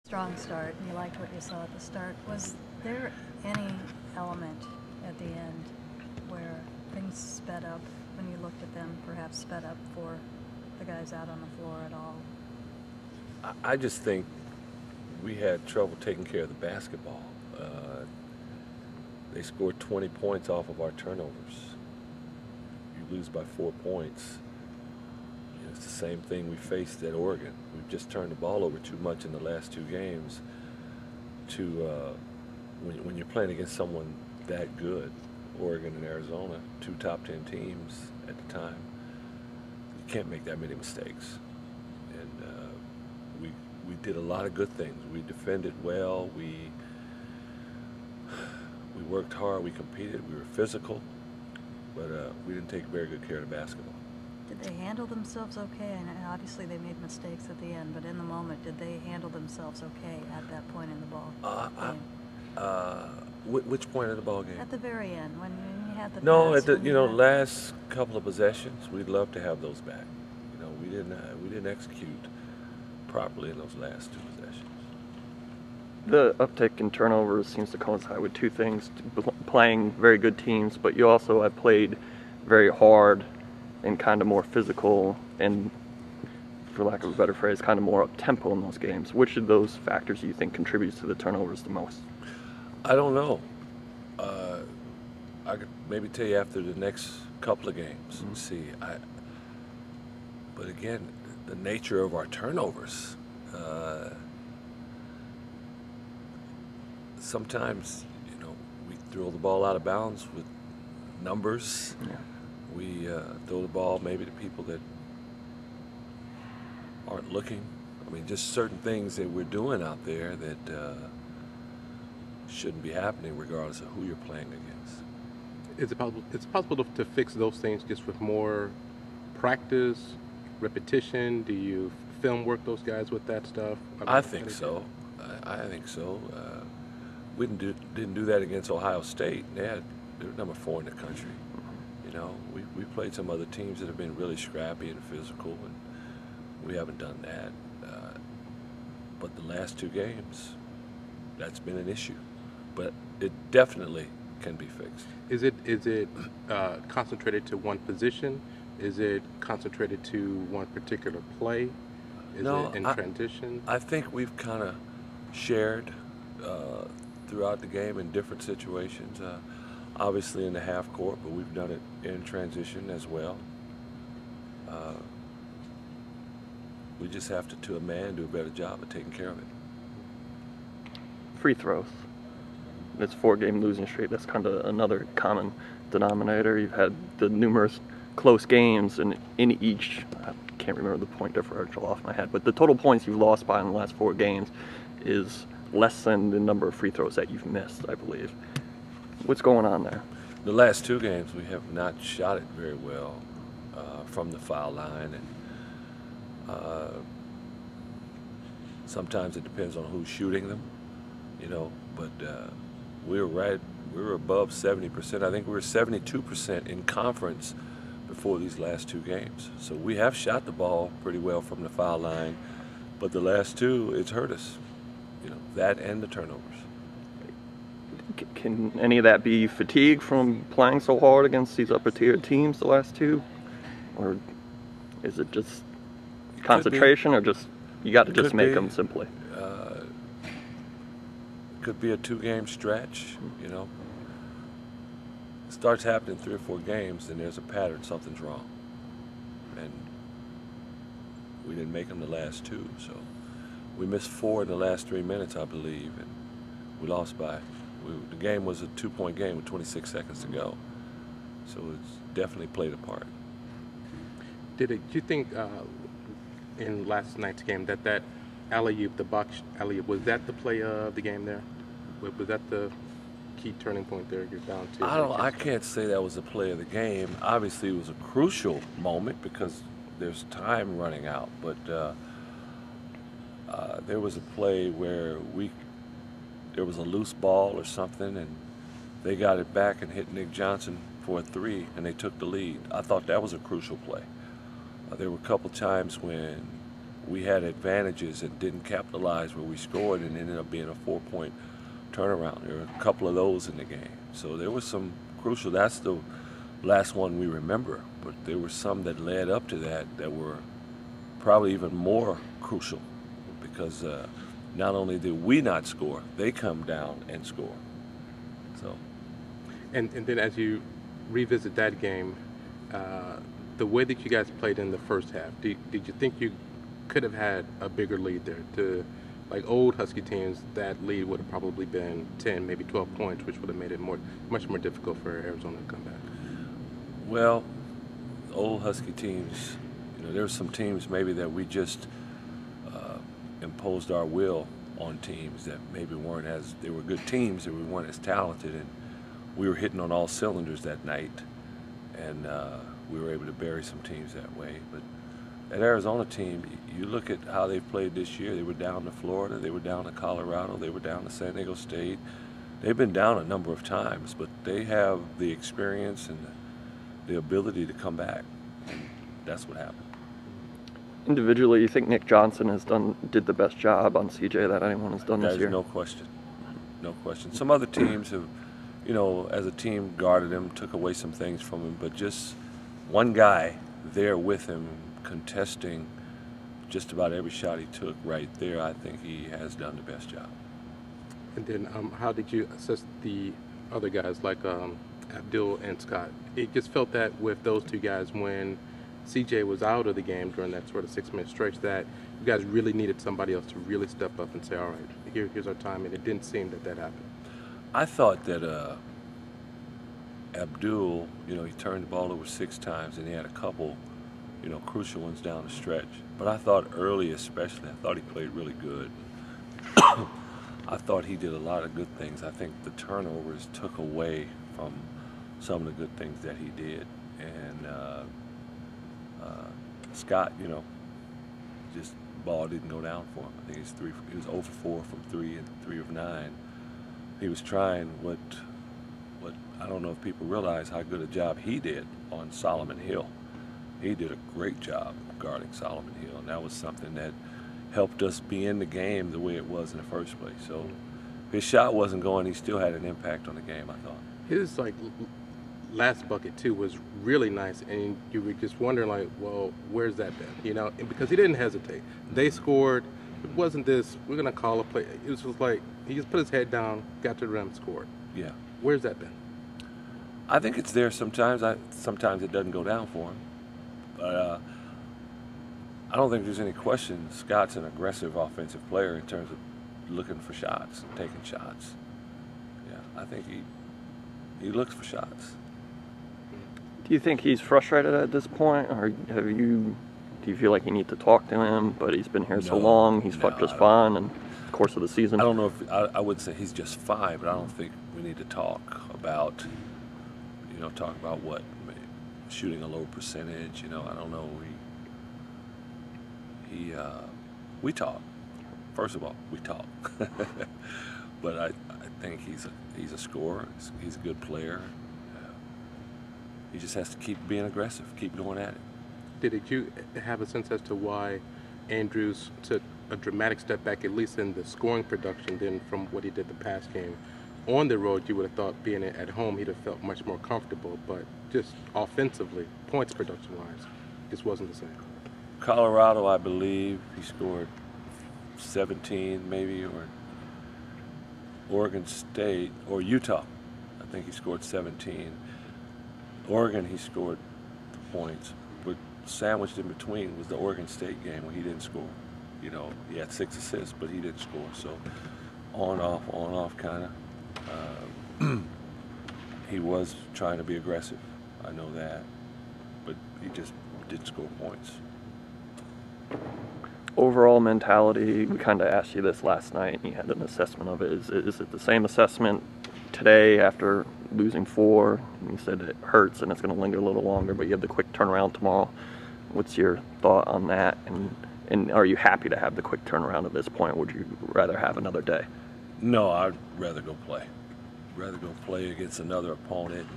Strong start, and you liked what you saw at the start. Was there any element at the end where things sped up when you looked at them, perhaps sped up for the guys out on the floor at all? I just think we had trouble taking care of the basketball. They scored 20 points off of our turnovers. You lose by 4 points. It's the same thing we faced at Oregon. We've just turned the ball over too much in the last 2 games. When you're playing against someone that good, Oregon and Arizona, 2 top 10 teams at the time, you can't make that many mistakes. And we did a lot of good things. We defended well. We worked hard. We competed. We were physical, but we didn't take very good care of the basketball. Did they handle themselves okay? And obviously they made mistakes at the end, but in the moment, did they handle themselves okay at that point in the ball game? Which point of the ball game? At the very end, when you had the No, pass, at the last couple of possessions, we'd love to have those back. We didn't execute properly in those last 2 possessions. The uptick in turnovers seems to coincide with 2 things: playing very good teams, but you also have played very hard and kind of more physical and, for lack of a better phrase, kind of more up-tempo in those games. Which of those factors do you think contributes to the turnovers the most? I don't know. I could maybe tell you after the next couple of games and see. But again, the nature of our turnovers. Sometimes, we throw the ball out of bounds with numbers. Yeah. We throw the ball maybe to people that aren't looking. I mean, just certain things that we're doing out there that shouldn't be happening regardless of who you're playing against. Is it possible? It's possible to fix those things just with more practice, repetition. Do you film work those guys with that stuff? I think so. I think so. We didn't do that against Ohio State. They were number 4 in the country. We played some other teams that have been really scrappy and physical, and we haven't done that. But the last 2 games, that's been an issue. But it definitely can be fixed. Is it concentrated to one position? Is it concentrated to one particular play? Is it in transition? I think we've kind of shared throughout the game in different situations. Obviously in the half court, but we've done it in transition as well. We just have to a man, do a better job of taking care of it. Free throws. It's 4-game losing streak. That's kind of another common denominator. You've had the numerous close games, and in each, I can't remember the point differential off my head, but the total points you've lost by in the last 4 games is less than the number of free throws that you've missed, I believe. What's going on there? The last 2 games, we have not shot it very well from the foul line, and sometimes it depends on who's shooting them, But we were above 70%. I think we were 72% in conference before these last 2 games. So we have shot the ball pretty well from the foul line, but the last 2, it's hurt us. That and the turnovers. Can any of that be fatigue from playing so hard against these upper-tier teams the last 2? Or is it just concentration, or just you got to just make them simply? Could be a 2-game stretch, It starts happening 3 or 4 games, and there's a pattern, something's wrong. And we didn't make them the last 2, so we missed 4 in the last 3 minutes, I believe, and we lost by. The game was a 2-point game with 26 seconds to go, so it's definitely played a part. Do you think in last night's game that alley-oop, the box alley-oop, was that the play of the game there? Was that the key turning point there? You're down to. I can't say that was the play of the game. Obviously, it was a crucial moment because there's time running out, but there was a play where there was a loose ball or something, and they got it back and hit Nick Johnson for a 3, and they took the lead. I thought that was a crucial play. There were a couple times when we had advantages and didn't capitalize where we scored, and ended up being a 4-point turnaround. There were a couple of those in the game. So there was some crucial. That's the last one we remember, but there were some that led up to that that were probably even more crucial, because not only did we not score, they come down and score. So, And then as you revisit that game, the way that you guys played in the first half, did you think you could have had a bigger lead there? To like old Husky teams, that lead would have probably been 10, maybe 12 points, which would have made it much more difficult for Arizona to come back. well, old Husky teams, there were some teams maybe that we just imposed our will on teams that maybe they were good teams, that we weren't as talented, and we were hitting on all cylinders that night, and we were able to bury some teams that way. But that Arizona team, you look at how they've played this year. They were down to Florida, they were down to Colorado, they were down to San Diego State. They've been down a number of times, but they have the experience and the ability to come back, and that's what happened. Individually, you think Nick Johnson did the best job on CJ that anyone has done this year? There's no question. No question. Some other teams have, as a team, guarded him, took away some things from him, but just one guy there with him, contesting just about every shot he took right there, I think he has done the best job. And then how did you assess the other guys like Abdul and Scott? It just felt that with those two guys, when CJ was out of the game during that sort of 6-minute stretch, that you guys really needed somebody else to really step up and say, all right, here's our time, and it didn't seem that happened. I thought that Abdul, he turned the ball over 6 times, and he had a couple, crucial ones down the stretch. But I thought early especially, I thought he played really good. I thought he did a lot of good things. I think the turnovers took away from some of the good things that he did. And Scott, just ball didn't go down for him. I think he was 0 for 4 from 3 and 3 of 9. He was trying what I don't know if people realize how good a job he did on Solomon Hill. He did a great job guarding Solomon Hill, and that was something that helped us be in the game the way it was in the first place. So if his shot wasn't going, he still had an impact on the game, I thought. His last bucket too was really nice, and you were just wondering well, where's that been? And because he didn't hesitate. They scored. It wasn't this, we're gonna call a play. It was just like he just put his head down, got to the rim, scored. Yeah. Where's that been? I think it's there sometimes. Sometimes it doesn't go down for him. But I don't think there's any question Scott's an aggressive offensive player in terms of looking for shots, taking shots. Yeah, I think he looks for shots. Do you think he's frustrated at this point, or do you feel like you need to talk to him? But he's been here so long, he's just fine in the course of the season. I don't know if I would say he's just fine, but I don't think we need to talk about what, shooting a low percentage. I don't know. We talk. First of all, we talk. But I think he's a scorer. He's a good player. He just has to keep being aggressive, keep going at it. Did you have a sense as to why Andrews took a dramatic step back, at least in the scoring production, than from what he did the past game? On the road, you would have thought being at home, he'd have felt much more comfortable, but just offensively, points production-wise, just wasn't the same. Colorado, I believe, he scored 17 maybe, or Oregon State, or Utah. I think he scored 17. Oregon, he scored the points, but sandwiched in between was the Oregon State game where he didn't score. He had 6 assists, but he didn't score. So on, off kind of. He was trying to be aggressive. I know that, but he just didn't score points. Overall mentality, we kind of asked you this last night, and you had an assessment of it. Is it the same assessment today after losing 4? You said it hurts and it's going to linger a little longer, but you have the quick turnaround tomorrow. What's your thought on that? And are you happy to have the quick turnaround at this point? Would you rather have another day? No, I'd rather go play. Rather go play against another opponent,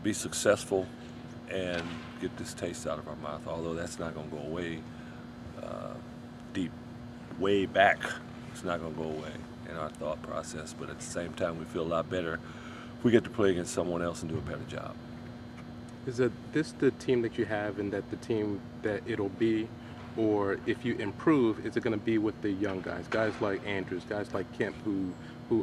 be successful and get this taste out of our mouth, although that's not going to go away deep, way back. It's not going to go away in our thought process, but at the same time, we feel a lot better if we get to play against someone else and do a better job. Is this the team that you have, and that the team that it'll be? Or if you improve, is it going to be with the young guys like Andrews, guys like Kemp, who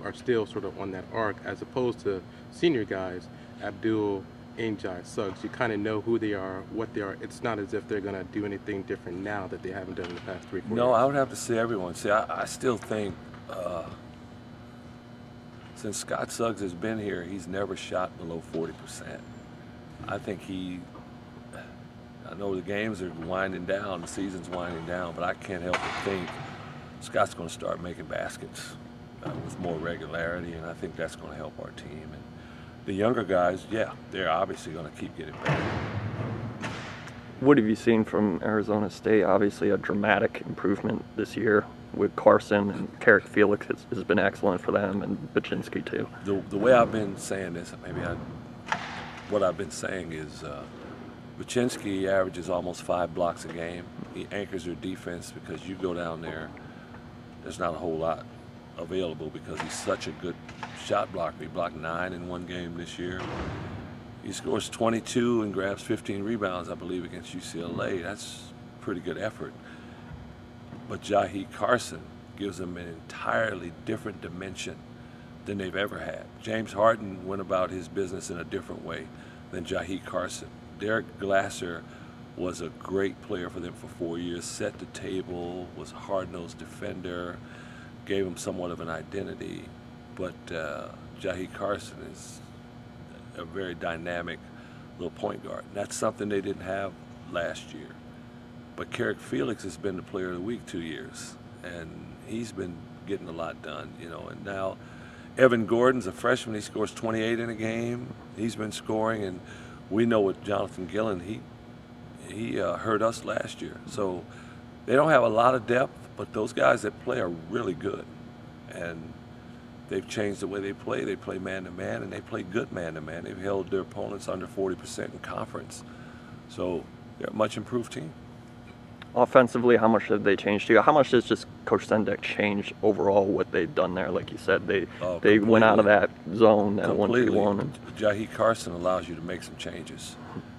are still sort of on that arc, as opposed to senior guys, Abdul, Ainjai, Suggs? You kind of know who they are, what they are. It's not as if they're going to do anything different now that they haven't done in the past 3-4 years. No, I would have to say everyone. See, I still think since Scott Suggs has been here, he's never shot below 40%. I think I know the games are winding down, the season's winding down, but I can't help but think Scott's going to start making baskets with more regularity, and I think that's going to help our team. And the younger guys, yeah, they're obviously going to keep getting better. What have you seen from Arizona State? Obviously a dramatic improvement this year with Carson, and Carrick Felix has been excellent for them, and Baczynski too. The way I've been saying this, what I've been saying is Baczynski averages almost 5 blocks a game. He anchors your defense because you go down there's not a whole lot available because he's such a good shot blocker. He blocked 9 in one game this year. He scores 22 and grabs 15 rebounds, I believe, against UCLA. That's pretty good effort. But Jahi Carson gives them an entirely different dimension than they've ever had. James Harden went about his business in a different way than Jahi Carson. Derek Glasser was a great player for them for 4 years, set the table, was a hard-nosed defender, gave him somewhat of an identity. But Jahi Carson is a very dynamic little point guard. And that's something they didn't have last year. But Carrick Felix has been the player of the week 2 years, and he's been getting a lot done, And now Evan Gordon's a freshman. He scores 28 in a game. He's been scoring, and we know with Jonathan Gillen, he hurt us last year. So they don't have a lot of depth, but those guys that play are really good. And they've changed the way they play. They play man-to-man, and they play good man-to-man. They've held their opponents under 40% in conference. So they're a much improved team. Offensively, how much have they changed you? How much does just Coach Sendek change overall what they've done there? Like you said, they went out of that zone at 1v1. Jahi Carson allows you to make some changes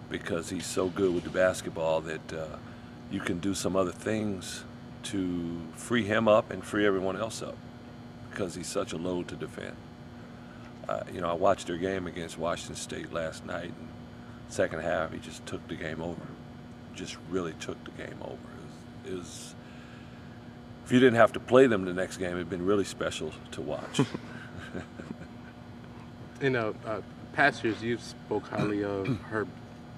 because he's so good with the basketball that you can do some other things to free him up and free everyone else up because he's such a load to defend. I watched their game against Washington State last night, and second half he just took the game over. Just really took the game over. It was, if you didn't have to play them the next game, it'd been really special to watch. Past years you spoke highly of Herb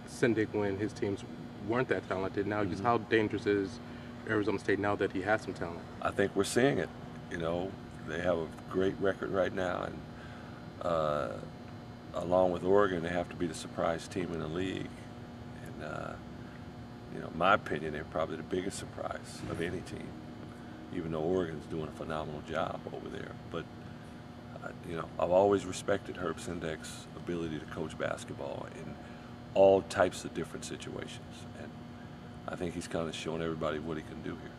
Sendek when his teams weren't that talented. Now, just how dangerous is Arizona State now that he has some talent? I think we're seeing it. They have a great record right now, and along with Oregon, they have to be the surprise team in the league. And in my opinion, they're probably the biggest surprise of any team, even though Oregon's doing a phenomenal job over there. But, I've always respected Herb Sendek's ability to coach basketball in all types of different situations. And I think he's kind of shown everybody what he can do here.